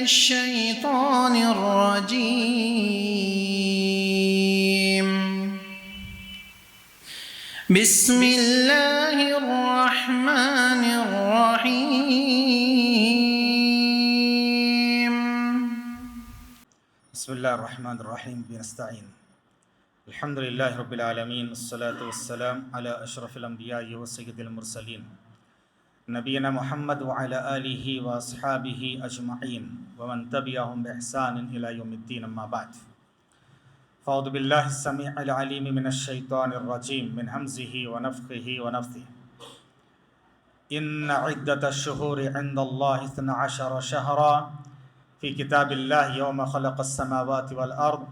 الشيطان الرجيم. بسم الله الرحمن الرحيم. بسم الله الرحمن الرحيم. بنستعين. الحمد لله رب العالمين، والصلاة والسلام على أشرف الأنبياء وسيد المرسلين نبينا محمد وعلى آله وأصحابه أجمعين ومن تبعهم بإحسان إلى يوم الدين، أما بعد. فأعوذ بالله السميع العليم من الشيطان الرجيم من همزه ونفخه ونفثه. إن عدة الشهور عند الله 12 شهرا في كتاب الله يوم خلق السماوات والأرض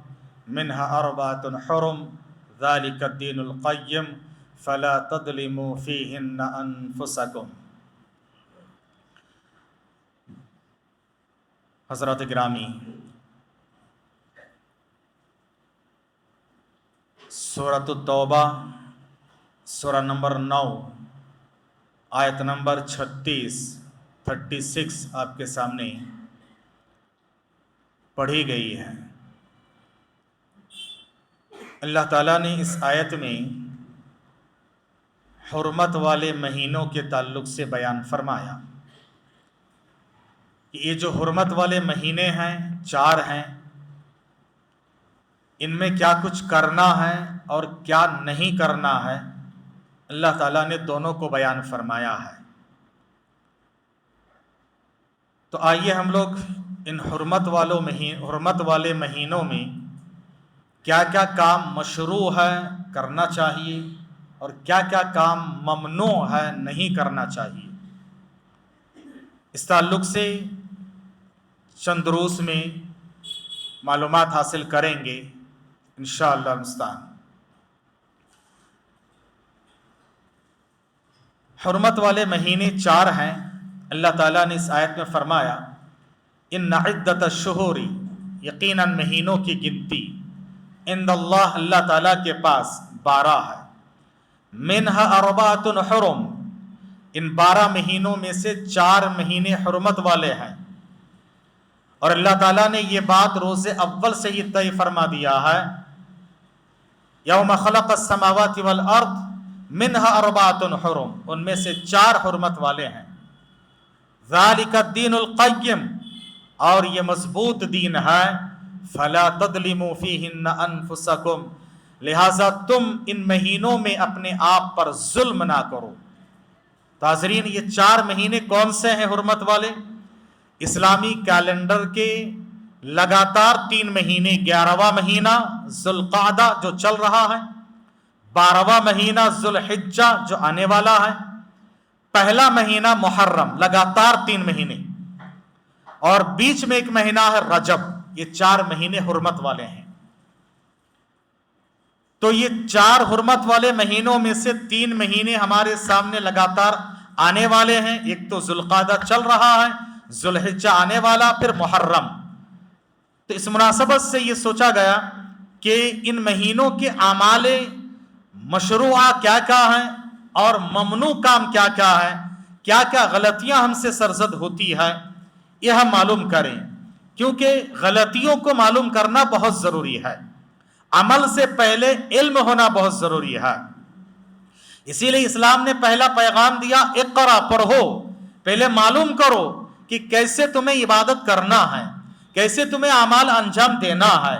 منها 4 حرم ذلك الدين القيم فلا تظلموا فيهن أنفسكم. حضرات گرامی، سورۃ التوبہ سورہ نمبر 9 آیت نمبر 36 آپ کے سامنے پڑھی گئی ہے. اللہ تعالیٰ نے اس آیت میں حرمت والے مہینوں کے تعلق سے بیان فرمایا کہ یہ جو حرمت والے مہینے ہیں 4 ہیں، ان میں کیا کچھ کرنا ہے اور کیا نہیں کرنا ہے، اللہ تعالیٰ نے دونوں کو بیان فرمایا ہے. تو آئیے ہم لوگ ان حرمت والے مہینوں میں کیا کیا کام مشروع ہے کرنا چاہیے اور کیا کیا کام ممنوع ہے نہیں کرنا چاہیے، اس تعلق سے چند دروس میں معلومات حاصل کریں گے انشاءاللہ المستعان. حرمت والے مہینے 4 ہیں. اللہ تعالیٰ نے اس آیت میں فرمایا ان عدت الشہور، یقیناً مہینوں کی گنتی، عند اللہ، اللہ تعالیٰ کے پاس 12 ہے. منہا 4 حرم، ان 12 مہینوں میں سے 4 مہینے حرمت والے ہیں. اور اللہ تعالیٰ نے یہ بات روز اول سے ہی طے فرما دیا ہے، یوم خلق السماوات والارض منہا 4 حرم، ان میں سے 4 حرمت والے ہیں. ذالک الدین القیم، اور یہ مضبوط دین ہے. فلا تظلموا فیہن انفسکم، لہذا تم ان مہینوں میں اپنے آپ پر ظلم نہ کرو. حاضرین، یہ 4 مہینے کون سے ہیں حرمت والے؟ اسلامی کیلنڈر کے لگاتار 3 مہینے، 11واں مہینہ ذوالقعدہ جو چل رہا ہے، 12واں مہینہ ذوالحجہ جو آنے والا ہے، پہلا مہینہ محرم، لگاتار 3 مہینے، اور بیچ میں ایک مہینہ ہے رجب. یہ 4 مہینے حرمت والے ہیں. تو یہ 4 حرمت والے مہینوں میں سے 3 مہینے ہمارے سامنے لگاتار آنے والے ہیں. ایک تو ذوالقعدہ چل رہا ہے، ذوالحجہ آنے والا، پھر محرم. تو اس مناسبت سے یہ سوچا گیا کہ ان مہینوں کے اعمال مشروعہ کیا کیا ہیں اور ممنوع کام کیا کیا ہے، کیا کیا غلطیاں ہم سے سرزد ہوتی ہے، یہ ہم معلوم کریں. کیونکہ غلطیوں کو معلوم کرنا بہت ضروری ہے. عمل سے پہلے علم ہونا بہت ضروری ہے. اسی لیے اسلام نے پہلا پیغام دیا، اقرا، پڑھو، پہلے معلوم کرو کہ کیسے تمہیں عبادت کرنا ہے، کیسے تمہیں اعمال انجام دینا ہے،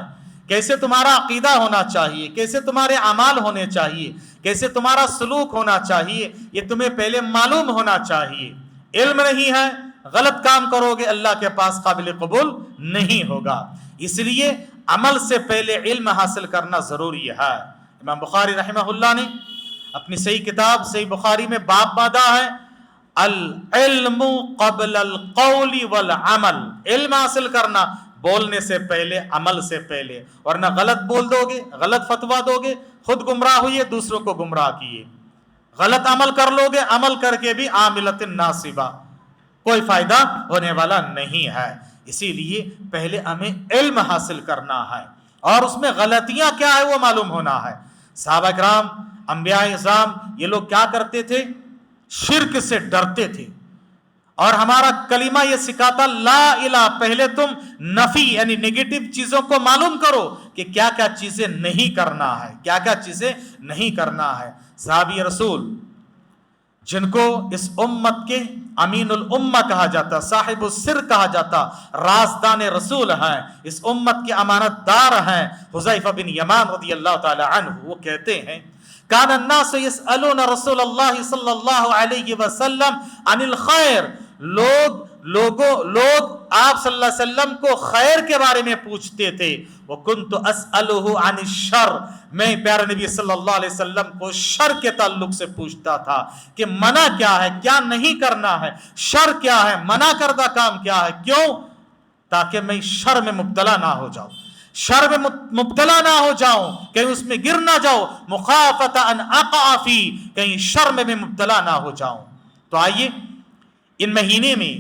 کیسے تمہارا عقیدہ ہونا چاہیے، کیسے تمہارے اعمال ہونے چاہیے، کیسے تمہارا سلوک ہونا چاہیے، یہ تمہیں پہلے معلوم ہونا چاہیے. علم نہیں ہے، غلط کام کرو گے، اللہ کے پاس قابل قبول نہیں ہوگا. اس لیے عمل سے پہلے علم حاصل کرنا ضروری ہے. امام بخاری رحمہ اللہ نے اپنی صحیح کتاب صحیح بخاری میں باب باندھا ہے، العلم قبل القول والعمل، علم حاصل کرنا بولنے سے پہلے، عمل سے پہلے، ورنہ غلط بول دو گے، غلط فتویٰ دو گے، خود گمراہ ہوئے، دوسروں کو گمراہ کیے. غلط عمل کر لو گے، عمل کر کے بھی عاملۃ ناصبہ، کوئی فائدہ ہونے والا نہیں ہے. اسی لیے پہلے ہمیں علم حاصل کرنا ہے اور اس میں غلطیاں کیا ہے وہ معلوم ہونا ہے. صحابہ کرام، انبیاء اعظام، یہ لوگ کیا کرتے تھے؟ شرک سے ڈرتے تھے اور ہمارا کلمہ یہ سکھاتا لا الہ، پہلے تم نفی یعنی نیگیٹو چیزوں کو معلوم کرو کہ کیا کیا چیزیں نہیں کرنا ہے، کیا کیا چیزیں نہیں کرنا ہے۔ صحابی رسول جن کو اس امت کے امین الامہ کہا جاتا، صاحب السر کہا جاتا، رازدان رسول ہیں، اس امت کے امانت دار ہیں، حذیفہ بن یمان رضی اللہ تعالی عنہ، وہ کہتے ہیں کان الناس یسألون رسول اللہ صلی اللہ علیہ وسلم عن الخیر، لوگ آپ صلی اللہ علیہ وسلم کو خیر کے بارے میں پوچھتے تھے، وکنت اسألہ عن الشر، میں پیارے نبی صلی اللہ علیہ وسلم کو شر کے تعلق سے پوچھتا تھا کہ منع کیا ہے، کیا نہیں کرنا ہے، شر کیا ہے، منع کردہ کام کیا ہے، کیوں؟ تاکہ میں شر میں مبتلا نہ ہو جاؤں، شر میں مبتلا نہ ہو جاؤں، کہیں اس میں گر نہ جاؤ، مخافۃ ان اقع فی، کہیں شر میں مبتلا نہ ہو جاؤں۔ تو آئیے ان مہینے میں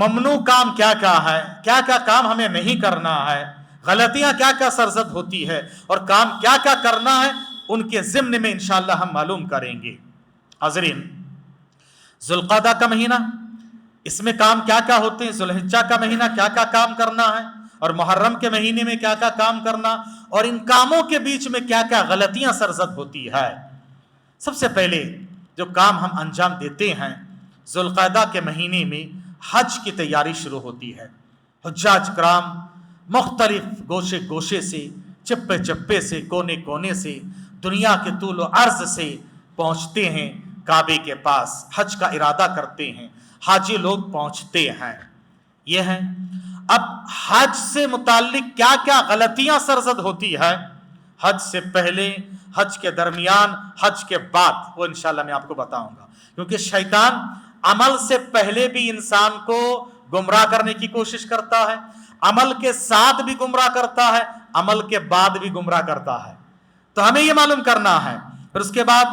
ممنوع کام کیا کیا ہے، کیا کیا کام ہمیں نہیں کرنا ہے، غلطیاں کیا کیا سرزد ہوتی ہے، اور کام کیا کیا کرنا ہے، ان کے ضمن میں انشاءاللہ ہم معلوم کریں گے۔ حاضرین، ذوالقعدہ کا مہینہ، اس میں کام کیا کیا ہوتے ہیں، ذوالحجہ کا مہینہ کیا کیا کام کرنا ہے، اور محرم کے مہینے میں کیا کیا کام کرنا، اور ان کاموں کے بیچ میں کیا کیا غلطیاں سرزد ہوتی ہے۔ سب سے پہلے جو کام ہم انجام دیتے ہیں، ذوالقعدہ کے مہینے میں حج کی تیاری شروع ہوتی ہے۔ حجاج کرام مختلف گوشے گوشے سے، چپے چپے سے، کونے کونے سے، دنیا کے طول و عرض سے پہنچتے ہیں کعبے کے پاس، حج کا ارادہ کرتے ہیں، حاجی لوگ پہنچتے ہیں۔ یہ ہیں اب حج سے متعلق کیا کیا غلطیاں سرزد ہوتی ہے، حج سے پہلے، حج کے درمیان، حج کے بعد، وہ انشاءاللہ میں آپ کو بتاؤں گا، کیونکہ شیطان عمل سے پہلے بھی انسان کو گمراہ کرنے کی کوشش کرتا ہے، عمل کے ساتھ بھی گمراہ کرتا ہے، عمل کے بعد بھی گمراہ کرتا ہے۔ تو ہمیں یہ معلوم کرنا ہے۔ پھر اس کے بعد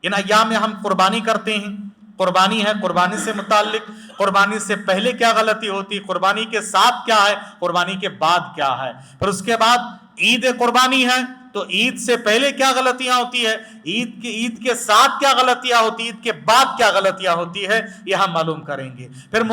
ان ایام میں ہم قربانی کرتے ہیں، قربانی ہے، قربانی سے متعلق قربانی سے پہلے کیا غلطی ہوتی، قربانی کے ساتھ کیا ہے، قربانی کے بعد کیا ہے۔ پھر اس کے بعد عید قربانی ہے، تو عید سے پہلے کیا غلطیاں ہوتی ہے، عید کے ساتھ کیا غلطیاں ہوتی، عید کے بعد کیا غلطیاں ہوتی ہے، یہ ہم معلوم کریں گے۔ پھر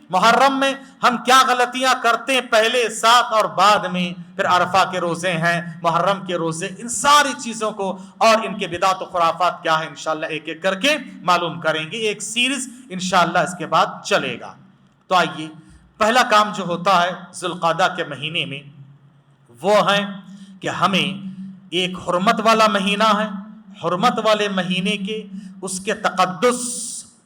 محرم میں ہم کیا غلطیاں کرتے ہیں، پہلے، ساتھ اور بعد میں۔ پھر عرفہ کے روزے ہیں، محرم کے روزے، ان ساری چیزوں کو اور ان کے بدعت و خرافات کیا ہے انشاءاللہ ایک ایک کر کے معلوم کریں گے۔ ایک سیریز انشاءاللہ اس کے بعد چلے گا۔ تو آئیے پہلا کام جو ہوتا ہے ذوالقعدہ کے مہینے میں، وہ ہے کہ ہمیں ایک حرمت والا مہینہ ہے، حرمت والے مہینے کے اس کے تقدس،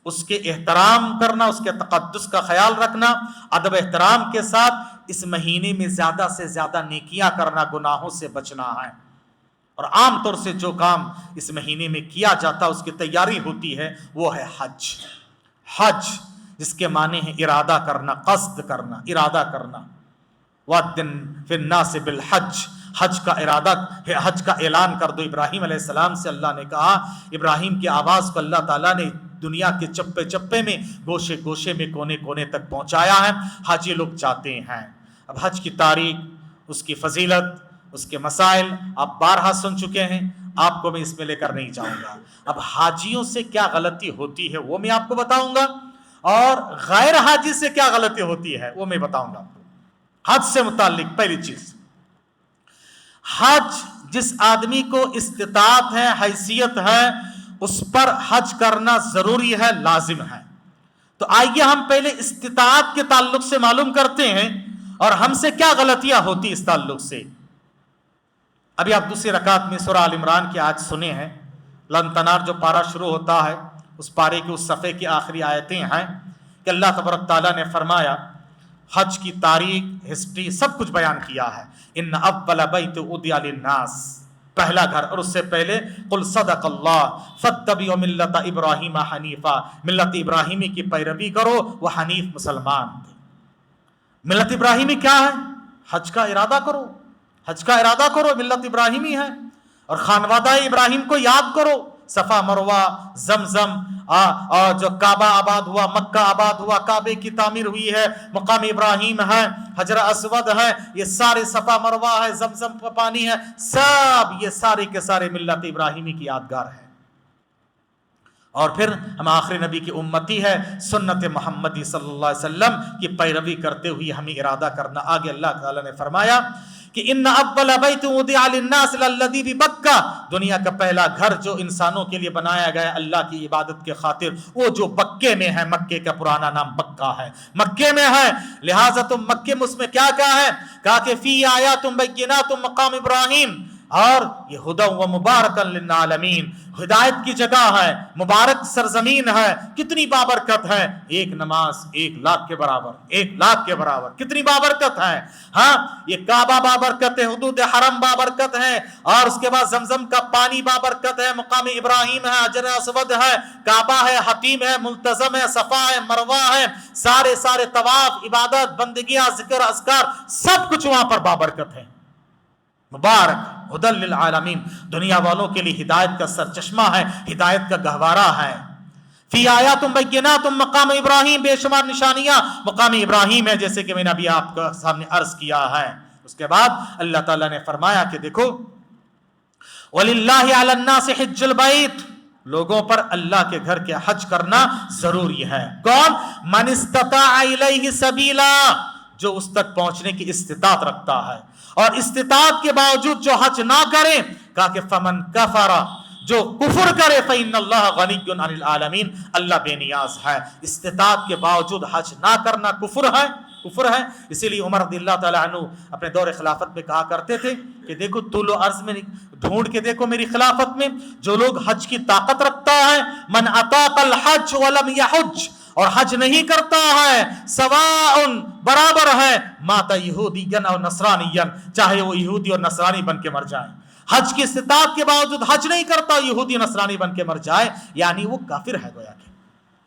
اس کے احترام کرنا، اس کے تقدس کا خیال رکھنا، ادب احترام کے ساتھ اس مہینے میں زیادہ سے زیادہ نیکیاں کرنا، گناہوں سے بچنا ہے۔ اور عام طور سے جو کام اس مہینے میں کیا جاتا ہے، اس کی تیاری ہوتی ہے، وہ ہے حج۔ حج جس کے معنی ہے ارادہ کرنا، قصد کرنا، ارادہ کرنا۔ وَأَذِّن فِي النَّاسِ بِالْحَجِّ، حج کا ارادہ، حج کا اعلان کر دو۔ ابراہیم علیہ السلام سے اللہ نے کہا، ابراہیم کی آواز کو اللہ تعالیٰ نے دنیا کے چپے چپے میں، گوشے گوشے میں، کونے کونے تک پہنچایا ہے۔ حاجی لوگ جاتے ہیں۔ اب حج کی تاریخ، اس کی فضیلت، اس کے مسائل آپ بارہا سن چکے ہیں، آپ کو میں اس میں لے کر نہیں جاؤں گا۔ اب حاجیوں سے کیا غلطی ہوتی ہے وہ میں آپ کو بتاؤں گا، اور غیر حاجی سے کیا غلطی ہوتی ہے وہ میں بتاؤں گا۔ حج سے متعلق پہلی چیز، حج جس آدمی کو استطاعت ہے، حیثیت ہے، اس پر حج کرنا ضروری ہے، لازم ہے۔ تو آئیے ہم پہلے استطاعت کے تعلق سے معلوم کرتے ہیں، اور ہم سے کیا غلطیاں ہوتی اس تعلق سے۔ ابھی آپ دوسری رکعت میں سورہ آل عمران کی آیت سنے ہیں، لن تنار جو پارہ شروع ہوتا ہے، اس پارے کی اس صفحے کی آخری آیتیں ہیں کہ اللہ تبارک تعالیٰ نے فرمایا، حج کی تاریخ، ہسٹری، سب کچھ بیان کیا ہے۔ ان اول بیت وضع للناس، پہلا گھر، اور اس سے پہلے قل صدق اللہ فاتبعوا ملت ابراہیم حنیفا، ملت ابراہیمی کی پیروی کرو، وہ حنیف مسلمان تھے۔ ملت ابراہیمی کیا ہے؟ حج کا ارادہ کرو، حج کا ارادہ کرو، ملت ابراہیمی ہے۔ اور خانوادہ ابراہیم کو یاد کرو، صفا مروہ، زمزم، اور جو کعبہ آباد ہوا، مکہ آباد ہوا، کعبے کی تعمیر ہوئی ہے، مقام ابراہیم ہے، حجر اسود ہے، یہ سارے صفا مروہ ہے، زمزم کا پانی ہے، سب یہ سارے کے سارے ملت ابراہیمی کی یادگار ہے۔ اور پھر ہم آخری نبی کی امتی ہے، سنت محمدی صلی اللہ علیہ وسلم کی پیروی کرتے ہوئے ہمیں ارادہ کرنا۔ آگے اللہ تعالیٰ نے فرمایا کہ ان اول بیت وضع للناس للذی ببکہ، دنیا کا پہلا گھر جو انسانوں کے لیے بنایا گیا اللہ کی عبادت کے خاطر، وہ جو بکے میں ہے، مکے کا پرانا نام بکہ ہے، مکے میں ہے، لہٰذا تم مکے میں اس میں کیا ہے، کہا کہ فی آیات بینات مقام ابراہیم، اور یہ ہدی و مبارکا للعالمین، ہدایت کی جگہ ہے، مبارک سرزمین ہے، کتنی بابرکت ہے، ایک نماز 1,00,000 کے برابر، 1,00,000 کے برابر، کتنی بابرکت ہے۔ ہاں، یہ کعبہ بابرکت ہے، حدود حرم بابرکت ہے، اور اس کے بعد زمزم کا پانی بابرکت ہے، مقام ابراہیم ہے، حجر اسود ہے، کعبہ ہے، حتیم ہے، ملتزم ہے، صفا ہے، مروہ ہے، سارے طواف، عبادت، بندگیاں، ذکر، اذکار، سب کچھ وہاں پر بابرکت ہے، مبارک ہدی للعالمین، دنیا والوں کے لیے ہدایت کا سرچشمہ ہے، ہدایت کا گہوارہ ہے۔ فی آیات بینات مقام ابراہیم، بے شمار نشانیاں مقام ابراہیم ہے، جیسے کہ میں نے ابھی آپ کے سامنے عرض کیا ہے۔ اس کے بعد اللہ تعالیٰ نے فرمایا کہ دیکھو وَلِلَّهِ عَلَى النَّاسِ حِجُّ الْبَيْتِ، لوگوں پر اللہ کے گھر کے حج کرنا ضروری ہے۔ کون؟ من استطاع الیہ سبیلا، جو اس تک پہنچنے کی استطاعت رکھتا ہے، اور استطاعت کے باوجود جو حج نہ کرے، کہا کہ فمن کفر، جو کفر کرے، فإن اللہ غنی عن العالمین، اللہ بے نیاز ہے۔ استطاعت کے باوجود حج نہ کرنا کفر ہے، کفر ہے۔ اسی لیے عمر رضی اللہ تعالیٰ عنہ اپنے دور خلافت میں کہا کرتے تھے کہ دیکھو طول و عرض میں ڈھونڈ کے دیکھو میری خلافت میں جو لوگ حج کی طاقت رکھتا ہے، من اطاق الحج ولم یحج، اور حج نہیں کرتا ہے، سواء برابر ہے، مات یہودیا او نصرانیا، چاہے وہ یہودی اور نصرانی بن کے مر جائے، حج کی استطاعت کے باوجود حج نہیں کرتا، یہودی نصرانی بن کے مر جائے، یعنی وہ کافر ہے گویا کہ۔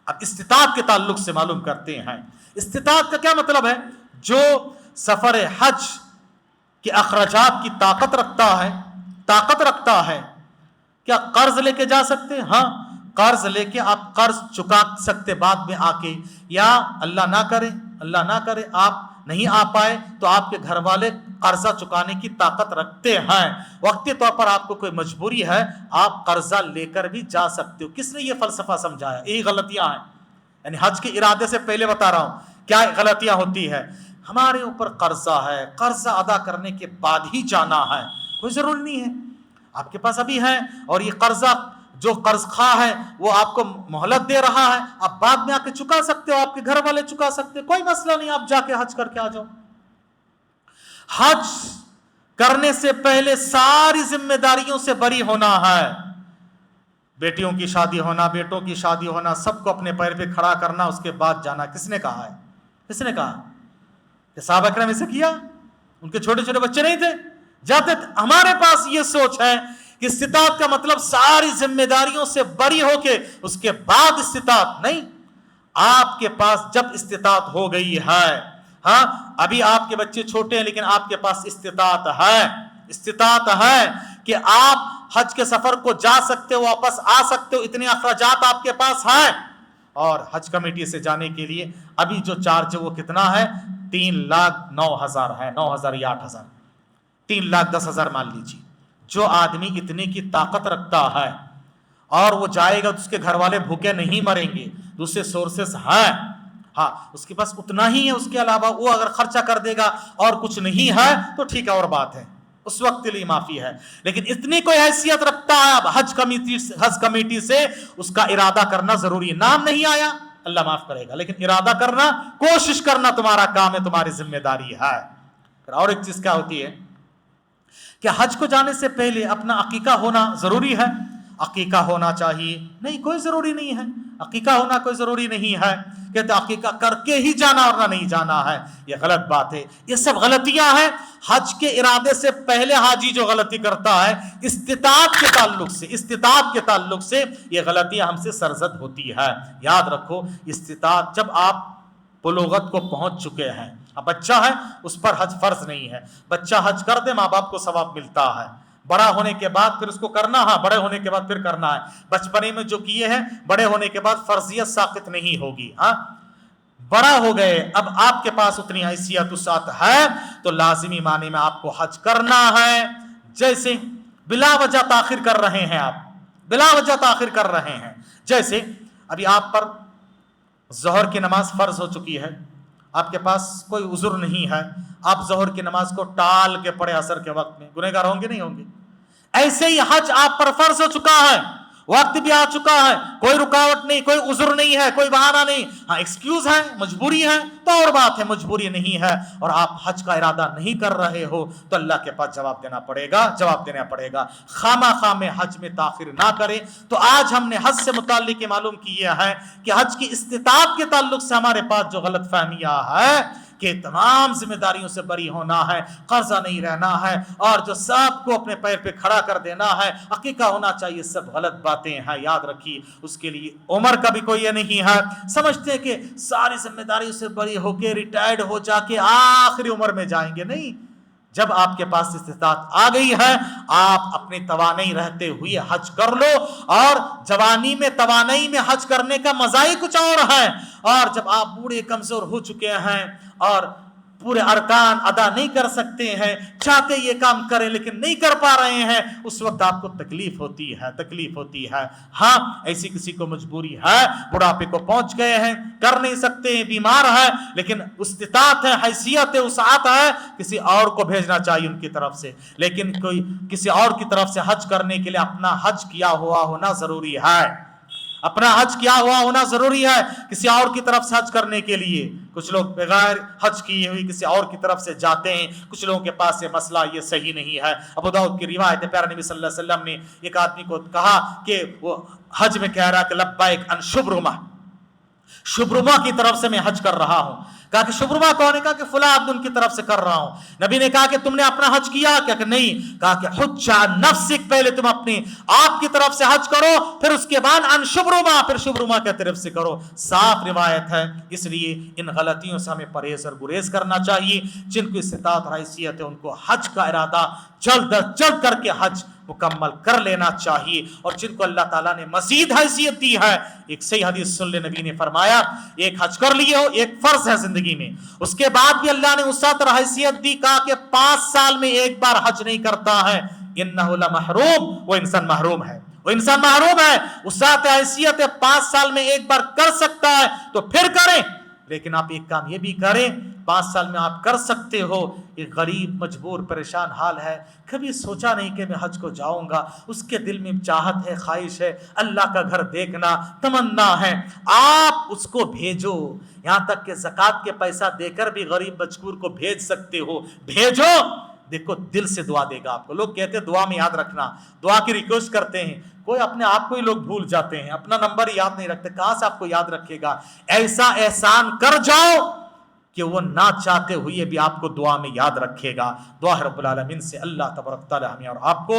اب استطاعت کے تعلق سے معلوم کرتے ہیں، استطاعت کا کیا مطلب ہے؟ جو سفر حج کے اخراجات کی طاقت رکھتا ہے، کیا قرض لے کے جا سکتے؟ ہاں، قرض لے کے آپ قرض چکا سکتے بعد میں آ کے، یا اللہ نہ کرے آپ نہیں آ پائے تو آپ کے گھر والے قرضہ چکانے کی طاقت رکھتے ہیں، وقتی طور پر آپ کو کوئی مجبوری ہے آپ قرضہ لے کر بھی جا سکتے ہو۔ کس نے یہ فلسفہ سمجھایا؟ یہی غلطیاں ہیں، یعنی حج کے ارادے سے پہلے بتا رہا ہوں کیا غلطیاں ہوتی ہے۔ ہمارے اوپر قرضہ ہے، قرضہ ادا کرنے کے بعد ہی جانا ہے، کوئی ضروری نہیں ہے، آپ کے پاس ابھی ہے، اور یہ قرضہ جو قرض خواہ ہے وہ آپ کو مہلت دے رہا ہے، آپ بعد میں آ کے چکا سکتے ہو، آپ کے گھر والے چکا سکتے، کوئی مسئلہ نہیں، آپ جا کے حج کر کے آ جاؤ۔ حج کرنے سے پہلے ساری ذمہ داریوں سے بری ہونا ہے، بیٹیوں کی شادی ہونا، بیٹوں کی شادی ہونا، سب کو اپنے پیر پہ کھڑا کرنا، اس کے بعد جانا۔ کس نے کہا ہے؟ کس نے کہا کہ صحابہ کرام اسے کیا؟ ان کے چھوٹے چھوٹے بچے نہیں تھے جاتے تھے؟ ہمارے پاس یہ سوچ ہے کہ استطاعت کا مطلب ساری ذمہ داریوں سے بری ہو کے اس کے بعد استطاعت نہیں۔ آپ کے پاس جب استطاعت ہو گئی ہے، ہاں ابھی آپ کے بچے چھوٹے ہیں لیکن آپ کے پاس استطاعت ہے کہ آپ حج کے سفر کو جا سکتے ہو، واپس آ سکتے ہو، اتنے اخراجات آپ کے پاس ہیں۔ اور حج کمیٹی سے جانے کے لیے ابھی جو چارج وہ کتنا ہے؟ 3,09,000 ہے، 9,000 یا 8,000، 3,10,000 مان لیجیے۔ جو آدمی اتنے کی طاقت رکھتا ہے اور وہ جائے گا تو اس کے گھر والے بھوکے نہیں مریں گے، دوسرے سورسز ہیں، ہاں اس کے پاس اتنا ہی ہے، اس کے علاوہ وہ اگر خرچہ کر دے گا اور کچھ نہیں ہے تو ٹھیک ہے اور بات ہے، اس وقت کے لیے معافی ہے، لیکن اتنی کوئی حیثیت رکھتا ہے اب حج کمیٹی سے اس کا ارادہ کرنا ضروری ہے۔ نام نہیں آیا اللہ معاف کرے گا، لیکن ارادہ کرنا، کوشش کرنا تمہارا کام ہے، تمہاری ذمہ داری ہے۔ اور ایک چیز کیا ہوتی ہے کہ حج کو جانے سے پہلے اپنا عقیقہ ہونا ضروری ہے، عقیقہ ہونا چاہیے؟ نہیں، کوئی ضروری نہیں ہے، عقیقہ ہونا کوئی ضروری نہیں ہے، کہتے عقیقہ کر کے ہی جانا ورنہ نہیں جانا ہے، یہ غلط بات ہے، یہ سب غلطیاں ہیں۔ حج کے ارادے سے پہلے حاجی جو غلطی کرتا ہے استطاعت کے تعلق سے یہ غلطیاں ہم سے سرزد ہوتی ہے۔ یاد رکھو، استطاعت جب آپ بلوغت کو پہنچ چکے ہیں، اب بچہ ہے اس پر حج فرض نہیں ہے، بچہ حج کر دے ماں باپ کو ثواب ملتا ہے، بڑا ہونے کے بعد پھر اس کو کرنا، ہاں بڑے ہونے کے بعد پھر کرنا ہے، بچپنے میں جو کیے ہیں بڑے ہونے کے بعد فرضیت ساقط نہیں ہوگی، ہاں بڑا ہو گئے اب آپ کے پاس اتنی حیثیت وسعت ہے تو لازمی معنی میں آپ کو حج کرنا ہے۔ جیسے بلا وجہ تاخیر کر رہے ہیں، آپ بلا وجہ تاخیر کر رہے ہیں، جیسے ابھی آپ پر ظہر کی نماز فرض ہو چکی ہے، آپ کے پاس کوئی عذر نہیں ہے، آپ ظہر کی نماز کو ٹال کے پڑھے عصر کے وقت میں، گنہگار ہوں گے نہیں ہوں گے؟ ایسے ہی حج آپ پر فرض ہو چکا ہے، وقت بھی آ چکا ہے، کوئی رکاوٹ نہیں، کوئی عذر نہیں ہے، کوئی بہانہ نہیں، ہاں ایکسکیوز ہے، مجبوری ہے تو اور بات ہے، مجبوری نہیں ہے اور آپ حج کا ارادہ نہیں کر رہے ہو تو اللہ کے پاس جواب دینا پڑے گا۔ خامہ خواہ میں حج میں تاخیر نہ کریں۔ تو آج ہم نے حج سے متعلق یہ معلوم کیا ہے کہ حج کی استطاعت کے تعلق سے ہمارے پاس جو غلط فہمیاں ہے کہ تمام ذمہ داریوں سے بری ہونا ہے، قرضہ نہیں رہنا ہے اور جو سب کو اپنے پیر پہ کھڑا کر دینا ہے، عقیقہ ہونا چاہیے، سب غلط باتیں ہیں۔ یاد رکھیے اس کے لیے عمر کا بھی کوئی یہ نہیں ہے، سمجھتے ہیں کہ ساری ذمہ داریوں سے بری ہو کے ریٹائرڈ ہو جا کے آخری عمر میں جائیں گے، نہیں۔ جب آپ کے پاس استطاعت آ گئی ہے، آپ اپنی توانائی رہتے ہوئے حج کر لو، اور جوانی میں توانائی میں حج کرنے کا مزہ ہی کچھ اور ہے، اور جب آپ بوڑھے کمزور ہو چکے ہیں اور پورے ارکان ادا نہیں کر سکتے ہیں، چاہتے یہ کام کریں لیکن نہیں کر پا رہے ہیں، اس وقت آپ کو تکلیف ہوتی ہے۔ ہاں ایسی کسی کو مجبوری ہے، بڑھاپے کو پہنچ گئے ہیں، کر نہیں سکتے ہیں، بیمار ہے، لیکن استطاعت ہے، حیثیت ہے، وسعت ہے، کسی اور کو بھیجنا چاہیے ان کی طرف سے، لیکن کوئی کسی اور کی طرف سے حج کرنے کے لیے اپنا حج کیا ہوا ہونا ضروری ہے، اپنا حج کیا ہوا ہونا ضروری ہے کسی اور کی طرف سے حج کرنے کے لیے۔ کچھ لوگ بغیر حج کیے ہوئی کسی اور کی طرف سے جاتے ہیں، کچھ لوگوں کے پاس یہ مسئلہ یہ صحیح نہیں ہے۔ ابو داؤد کی روایت ہے، پیارے نبی صلی اللہ علیہ وسلم نے ایک آدمی کو کہا کہ وہ حج میں کہہ رہا کہ لبیک ان شبرمہ کی طرف سے میں حج کر رہا ہوں۔ کہا کہ شبرمہ کون ہے؟ کہا کہ فلاں عبد ان کی طرف سے کر رہا ہوں۔ نبی نے کہا کہ تم نے اپنا حج کیا کیا؟ کہ نہیں۔ کہا کہ حج عن نفسک، پہلے تم اپنی آپ کی طرف سے حج کرو، پھر اس کے بعد ان شبرمہ، پھر شبرمہ کی طرف سے کرو۔ صاف روایت ہے، اس لیے ان غلطیوں سے ہمیں پرہیز اور گریز کرنا چاہیے۔ جن کو استطاعت اور حیثیت ہے ان کو حج کا ارادہ جلد از جلد کر کے حج مکمل کر لینا چاہیے، اور جن کو اللہ تعالیٰ نے مزید حیثیت دی ہے، ایک صحیح حدیث سن لے، نبی نے فرمایا ایک حج کر لیے ہو، ایک فرض ہے زندگی میں، اس کے بعد بھی اللہ نے وسعت اور حیثیت دی، کہا کہ 5 سال میں ایک بار حج نہیں کرتا ہے، انہ لمحروم، وہ انسان محروم ہے، وسعت حیثیت ہے، 5 سال میں ایک بار کر سکتا ہے تو پھر کریں، لیکن آپ ایک کام یہ بھی کریں، 5 سال میں آپ کر سکتے ہو، ایک غریب مجبور پریشان حال ہے، کبھی سوچا نہیں کہ میں حج کو جاؤں گا، اس کے دل میں چاہت ہے، خواہش ہے، اللہ کا گھر دیکھنا تمنا ہے، آپ اس کو بھیجو، یہاں تک کہ زکوٰۃ کے پیسہ دے کر بھی غریب مجبور کو بھیج سکتے ہو، بھیجو، دیکھو دل سے دعا دے گا آپ کو۔ لوگ کہتے ہیں دعا میں یاد رکھنا، دعا کی ریکویسٹ کرتے ہیں، کوئی اپنے آپ کو ہی لوگ بھول جاتے ہیں، اپنا نمبر ہی یاد نہیں رکھتے، کہاں سے آپ کو یاد رکھے گا؟ ایسا احسان کر جاؤ کہ وہ نہ چاہتے ہوئے بھی آپ کو دعا میں یاد رکھے گا۔ دعا رب العالمین سے اللہ تبارک تعالی ہمیں اور آپ کو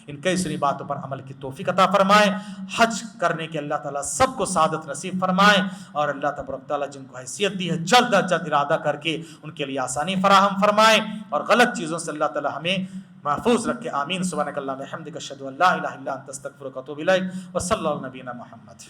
ان کئی ساری باتوں پر عمل کی توفیق عطا فرمائے، حج کرنے کے اللہ تعالیٰ سب کو سعادت نصیب فرمائے، اور اللہ تبارک تعالیٰ جن کو حیثیت دی ہے جلد از جلد ارادہ کر کے ان کے لیے آسانی فراہم فرمائے، اور غلط چیزوں سے اللہ تعالیٰ ہمیں محفوظ رکھے۔ آمین۔ سبحانک اللہم وبحمدک، اشہد ان لا الہ الا انت، استغفرک و اتوب الیک، وصلی اللہ علی نبینا محمد۔